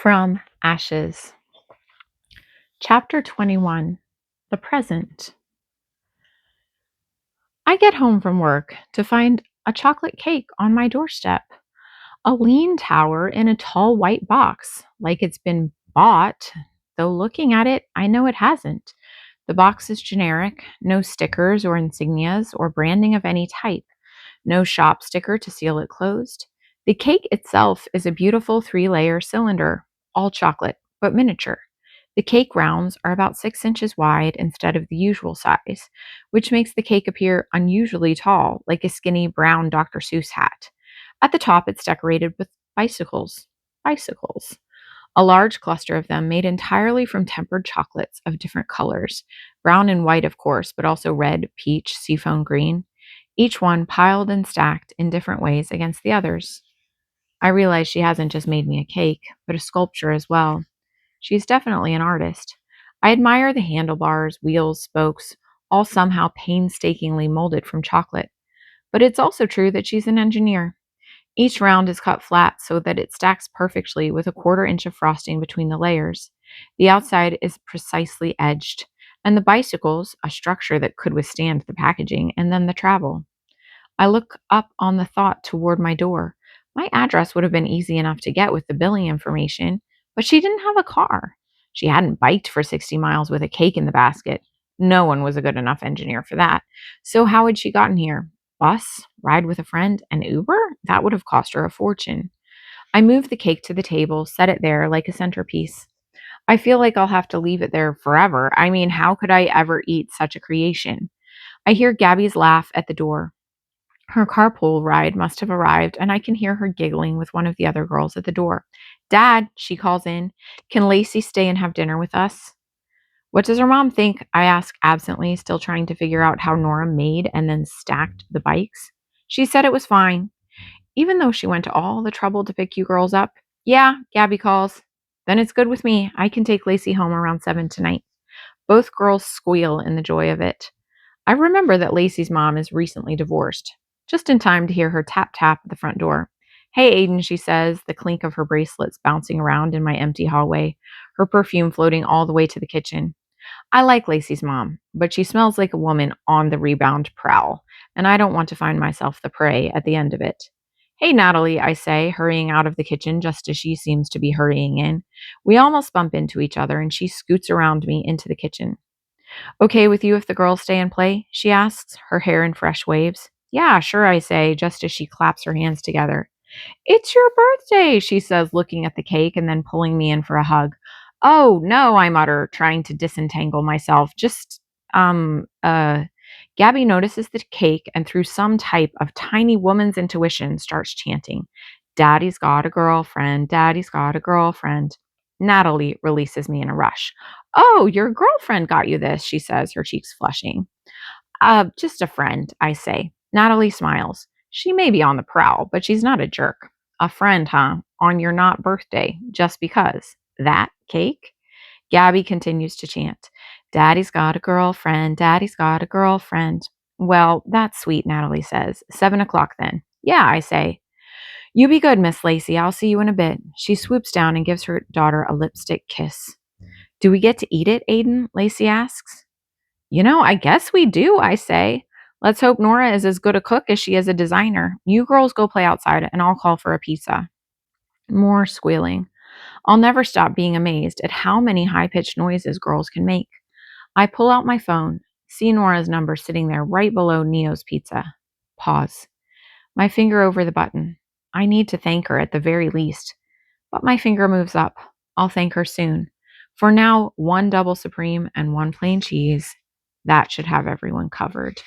From Ashes. Chapter 21. The Present. I get home from work to find a chocolate cake on my doorstep. A lean tower in a tall white box, like it's been bought, though looking at it, I know it hasn't. The box is generic, no stickers or insignias or branding of any type, no shop sticker to seal it closed. The cake itself is a beautiful 3-layer cylinder, all chocolate, but miniature. The cake rounds are about 6 inches wide instead of the usual size, which makes the cake appear unusually tall, like a skinny brown Dr. Seuss hat. At the top, it's decorated with bicycles. Bicycles. A large cluster of them made entirely from tempered chocolates of different colors, brown and white, of course, but also red, peach, seafoam green, each one piled and stacked in different ways against the others. I realize she hasn't just made me a cake, but a sculpture as well. She's definitely an artist. I admire the handlebars, wheels, spokes, all somehow painstakingly molded from chocolate. But it's also true that she's an engineer. Each round is cut flat so that it stacks perfectly with a 1/4 inch of frosting between the layers. The outside is precisely edged, and the bicycles, a structure that could withstand the packaging and then the travel. I look up on the thought toward my door. My address would have been easy enough to get with the billing information, but she didn't have a car. She hadn't biked for 60 miles with a cake in the basket. No one was a good enough engineer for that. So how had she gotten here? Bus? Ride with a friend? An Uber? That would have cost her a fortune. I moved the cake to the table, set it there like a centerpiece. I feel like I'll have to leave it there forever. I mean, how could I ever eat such a creation? I hear Gabby's laugh at the door. Her carpool ride must have arrived, and I can hear her giggling with one of the other girls at the door. Dad, she calls in, can Lacey stay and have dinner with us? What does her mom think? I ask absently, still trying to figure out how Nora made and then stacked the bikes. She said it was fine, even though she went to all the trouble to pick you girls up. Yeah, Gabby calls. Then it's good with me. I can take Lacey home around 7 tonight. Both girls squeal in the joy of it. I remember that Lacey's mom is recently divorced, just in time to hear her tap tap at the front door. Hey, Aiden, she says, the clink of her bracelets bouncing around in my empty hallway, her perfume floating all the way to the kitchen. I like Lacey's mom, but she smells like a woman on the rebound prowl, and I don't want to find myself the prey at the end of it. Hey, Natalie, I say, hurrying out of the kitchen just as she seems to be hurrying in. We almost bump into each other, and she scoots around me into the kitchen. Okay with you if the girls stay and play? She asks, her hair in fresh waves. Yeah, sure, I say, just as she claps her hands together. It's your birthday, she says, looking at the cake and then pulling me in for a hug. Oh, no, I mutter, trying to disentangle myself. Um, uh, Gabby notices the cake and through some type of tiny woman's intuition starts chanting, Daddy's got a girlfriend, Daddy's got a girlfriend. Natalie releases me in a rush. Oh, your girlfriend got you this, she says, her cheeks flushing. Just a friend, I say. Natalie smiles. She may be on the prowl, but she's not a jerk. A friend, huh? On your not birthday, just because. That cake? Gabby continues to chant. Daddy's got a girlfriend. Daddy's got a girlfriend. Well, that's sweet, Natalie says. 7 o'clock then. Yeah, I say. You be good, Miss Lacey. I'll see you in a bit. She swoops down and gives her daughter a lipstick kiss. Do we get to eat it, Aiden? Lacey asks. I guess we do, I say. Let's hope Nora is as good a cook as she is a designer. You girls go play outside and I'll call for a pizza. More squealing. I'll never stop being amazed at how many high pitched noises girls can make. I pull out my phone, see Nora's number sitting there right below Neo's pizza. Pause. My finger over the button. I need to thank her at the very least. But my finger moves up. I'll thank her soon. For now, one double supreme and one plain cheese. That should have everyone covered.